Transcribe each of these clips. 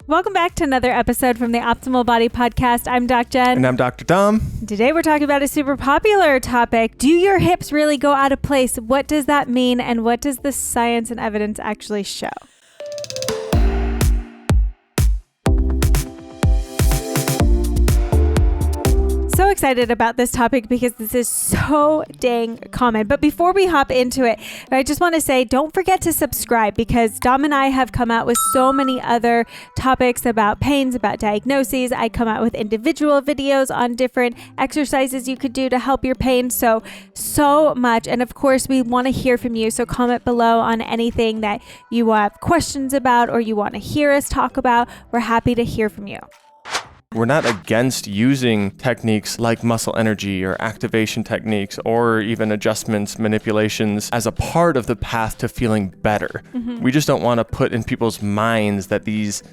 Welcome back to another episode from the Optimal Body Podcast. I'm Doc Jen. And I'm Dr. Dom. Today we're talking about a super popular topic. Do your hips really go out of place? What does that mean? And what does the science and evidence actually show? So excited about this topic because this is so dang common. But before we hop into it, I just want to say, don't forget to subscribe because Dom and I have come out with so many other topics about pains, about diagnoses. I come out with individual videos on different exercises you could do to help your pain. So much. And of course, we want to hear from you. So comment below on anything that you have questions about or you want to hear us talk about. We're happy to hear from you. We're not against using techniques like muscle energy or activation techniques or even adjustments, manipulations as a part of the path to feeling better. Mm-hmm. We just don't want to put in people's minds that these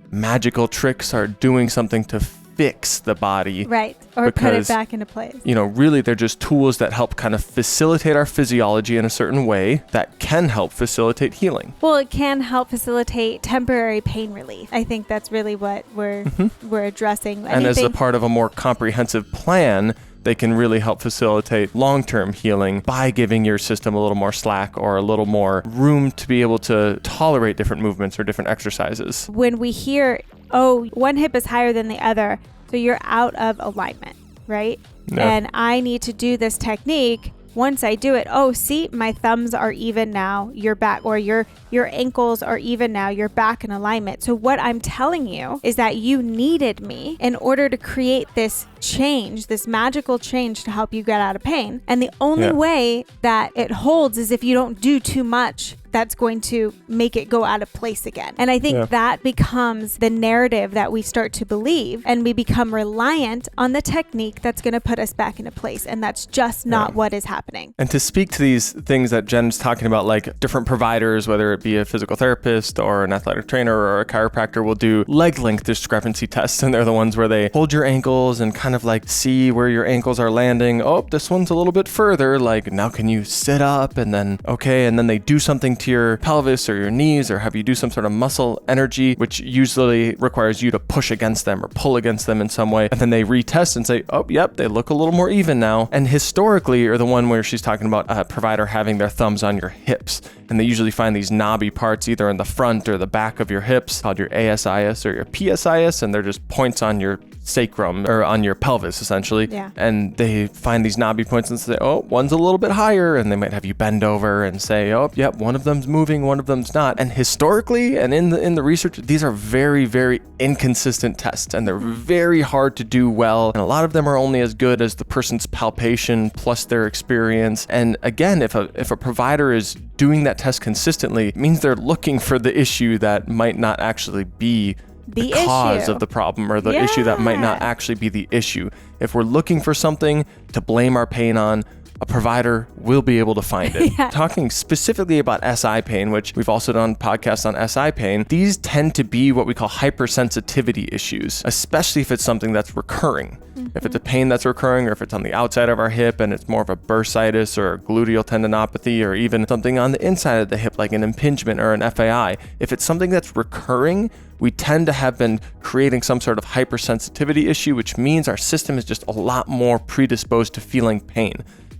magical tricks are doing something to fix the body. Right. Or because, put it back into place. Really they're just tools that help kind of facilitate our physiology in a certain way that can help facilitate healing. Well, it can help facilitate temporary pain relief. I think that's really what we're addressing. And as a part of a more comprehensive plan, they can really help facilitate long-term healing by giving your system a little more slack or a little more room to be able to tolerate different movements or different exercises. When we hear, one hip is higher than the other, so you're out of alignment, right? No. And I need to do this technique. Once I do it, see, my thumbs are even now, you're back, or your ankles are even now, you're back in alignment. So what I'm telling you is that you needed me in order to create this change, this magical change to help you get out of pain. And the only way that it holds is if you don't do too much that's going to make it go out of place again. And I think that becomes the narrative that we start to believe, and we become reliant on the technique that's going to put us back into place. And that's just not what is happening. And to speak to these things that Jen's talking about, like different providers, whether it be a physical therapist or an athletic trainer or a chiropractor, will do leg length discrepancy tests. And they're the ones where they hold your ankles and kind of like see where your ankles are landing. Oh, this one's a little bit further. Like, now can you sit up? And then, and then they do something to your pelvis or your knees or have you do some sort of muscle energy, which usually requires you to push against them or pull against them in some way. And then they retest and say, they look a little more even now. And historically, or the one where she's talking about a provider having their thumbs on your hips. And they usually find these knobby parts either in the front or the back of your hips called your ASIS or your PSIS. And they're just points on your sacrum or on your pelvis essentially. Yeah. And they find these knobby points and say, one's a little bit higher. And they might have you bend over and say, one of them's moving, one of them's not. And historically and in the research, these are very, very inconsistent tests and they're very hard to do well. And a lot of them are only as good as the person's palpation plus their experience. And again, if a provider is doing that test consistently, it means they're looking for the issue that might not actually be the cause of the problem, or the issue that might not actually be the issue. If we're looking for something to blame our pain on, a provider will be able to find it. Talking specifically about SI pain, which we've also done podcasts on SI pain, these tend to be what we call hypersensitivity issues, especially if it's something that's recurring. Mm-hmm. If it's a pain that's recurring, or if it's on the outside of our hip and it's more of a bursitis or a gluteal tendinopathy, or even something on the inside of the hip like an impingement or an FAI, if it's something that's recurring, we tend to have been creating some sort of hypersensitivity issue, which means our system is just a lot more predisposed to feeling pain.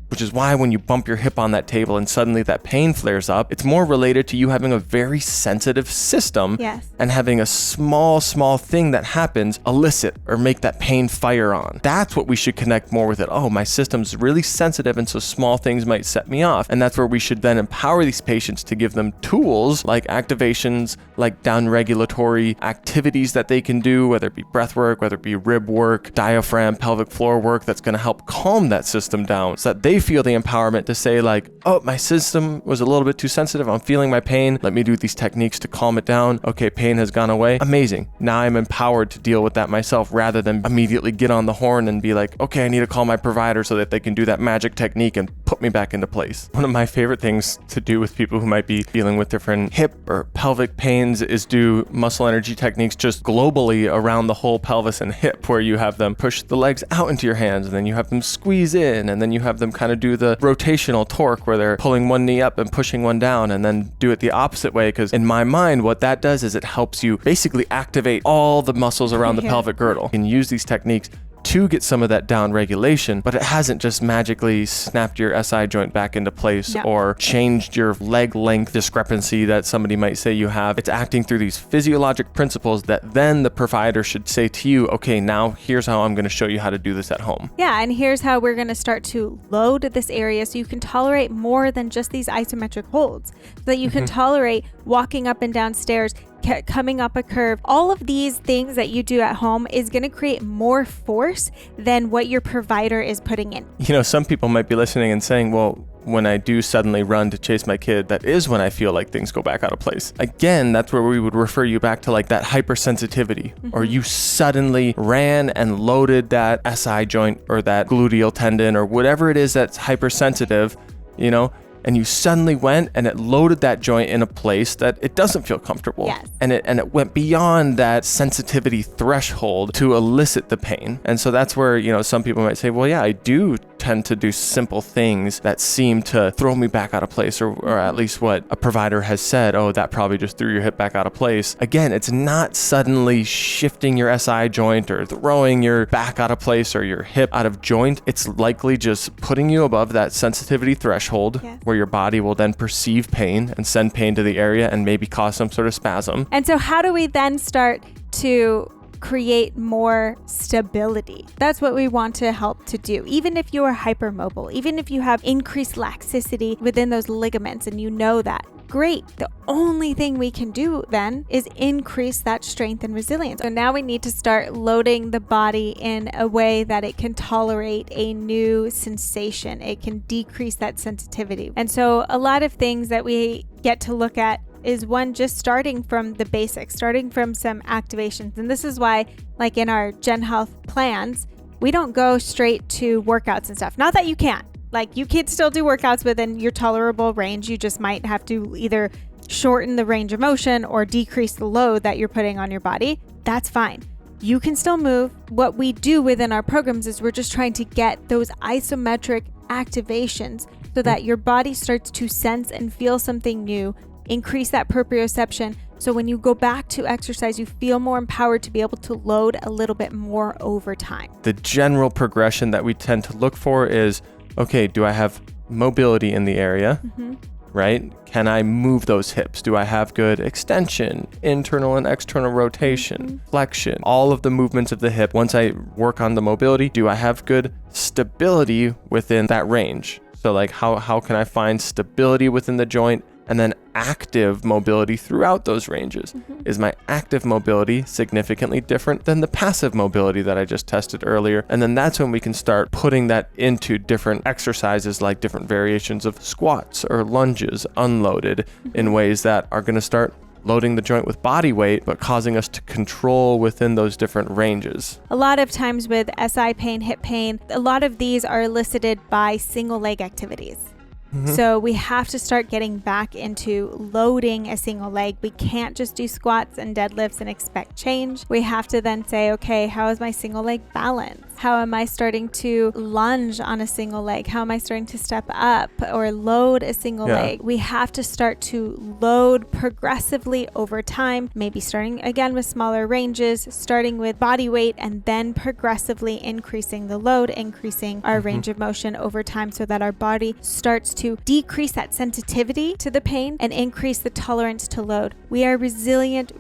Which is why when you bump your hip on that table and suddenly that pain flares up, it's more related to you having a very sensitive system and having a small thing that happens elicit or make that pain fire on. That's what we should connect more with it. My system's really sensitive and so small things might set me off. And that's where we should then empower these patients to give them tools like activations, like down-regulatory activities that they can do, whether it be breath work, whether it be rib work, diaphragm, pelvic floor work that's going to help calm that system down so that they feel the empowerment to say like, my system was a little bit too sensitive. I'm feeling my pain. Let me do these techniques to calm it down. Okay, pain has gone away. Amazing. Now I'm empowered to deal with that myself rather than immediately get on the horn and be like, I need to call my provider so that they can do that magic technique and put me back into place. One of my favorite things to do with people who might be dealing with different hip or pelvic pains is do muscle energy techniques just globally around the whole pelvis and hip, where you have them push the legs out into your hands and then you have them squeeze in and then you have them kind kind of do the rotational torque where they're pulling one knee up and pushing one down, and then do it the opposite way. Because in my mind, what that does is it helps you basically activate all the muscles around the pelvic girdle. You can use these techniques to get some of that down regulation, but it hasn't just magically snapped your SI joint back into place or changed your leg length discrepancy that somebody might say you have. It's acting through these physiologic principles that then the provider should say to you, okay, now here's how I'm going to show you how to do this at home. Yeah, and here's how we're going to start to load this area so you can tolerate more than just these isometric holds, so that you can tolerate walking up and down stairs, coming up a curve. All of these things that you do at home is going to create more force than what your provider is putting in. You know, some people might be listening and saying, well, when I do suddenly run to chase my kid, that is when I feel like things go back out of place. Again, that's where we would refer you back to like that hypersensitivity, or you suddenly ran and loaded that SI joint or that gluteal tendon or whatever it is that's hypersensitive, you know, and you suddenly went and it loaded that joint in a place that it doesn't feel comfortable. Yes. And it went beyond that sensitivity threshold to elicit the pain. And so that's where, you know, some people might say, well, yeah, I do tend to do simple things that seem to throw me back out of place, or at least what a provider has said, oh, that probably just threw your hip back out of place. Again, it's not suddenly shifting your SI joint or throwing your back out of place or your hip out of joint. It's likely just putting you above that sensitivity threshold where your body will then perceive pain and send pain to the area and maybe cause some sort of spasm. And so how do we then start to create more stability? That's what we want to help to do. Even if you are hypermobile, even if you have increased laxicity within those ligaments and you know that, great. The only thing we can do then is increase that strength and resilience. So now we need to start loading the body in a way that it can tolerate a new sensation. It can decrease that sensitivity. And so a lot of things that we get to look at is one, just starting from the basics, starting from some activations. And this is why, like in our Gen Health plans, we don't go straight to workouts and stuff. Not that you can't. Like, you can still do workouts within your tolerable range. You just might have to either shorten the range of motion or decrease the load that you're putting on your body. That's fine. You can still move. What we do within our programs is we're just trying to get those isometric activations so that your body starts to sense and feel something new, increase that proprioception. So when you go back to exercise, you feel more empowered to be able to load a little bit more over time. The general progression that we tend to look for is, okay, do I have mobility in the area, right? Can I move those hips? Do I have good extension, internal and external rotation, flexion, all of the movements of the hip? Once I work on the mobility, do I have good stability within that range? So like, how can I find stability within the joint? And then active mobility throughout those ranges. Is my active mobility significantly different than the passive mobility that I just tested earlier? And then that's when we can start putting that into different exercises, like different variations of squats or lunges, unloaded in ways that are going to start loading the joint with body weight, but causing us to control within those different ranges. A lot of times with SI pain, hip pain, a lot of these are elicited by single leg activities. So we have to start getting back into loading a single leg. We can't just do squats and deadlifts and expect change. We have to then say, okay, how is my single leg balance? How am I starting to lunge on a single leg? How am I starting to step up or load a single leg? We have to start to load progressively over time, maybe starting again with smaller ranges, starting with body weight, and then progressively increasing the load, increasing our range of motion over time so that our body starts to decrease that sensitivity to the pain and increase the tolerance to load. We are resilient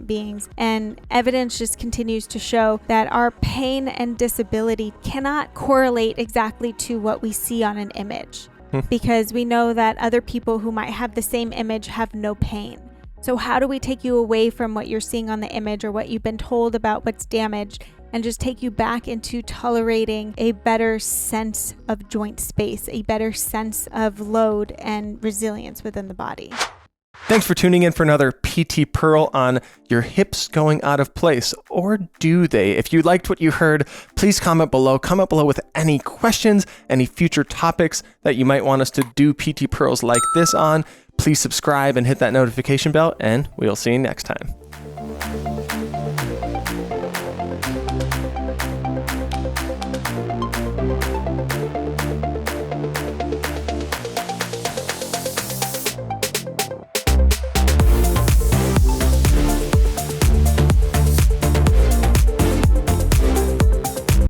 beings, and evidence just continues to show that our pain and disability cannot correlate exactly to what we see on an image, because we know that other people who might have the same image have no pain. So how do we take you away from what you're seeing on the image or what you've been told about what's damaged, and just take you back into tolerating a better sense of joint space, a better sense of load and resilience within the body? Thanks for tuning in for another PT Pearl on your hips going out of place, or do they? If you liked what you heard, please comment below. Comment below with any questions, any future topics that you might want us to do PT Pearls like this on. Please subscribe and hit that notification bell, and we'll see you next time.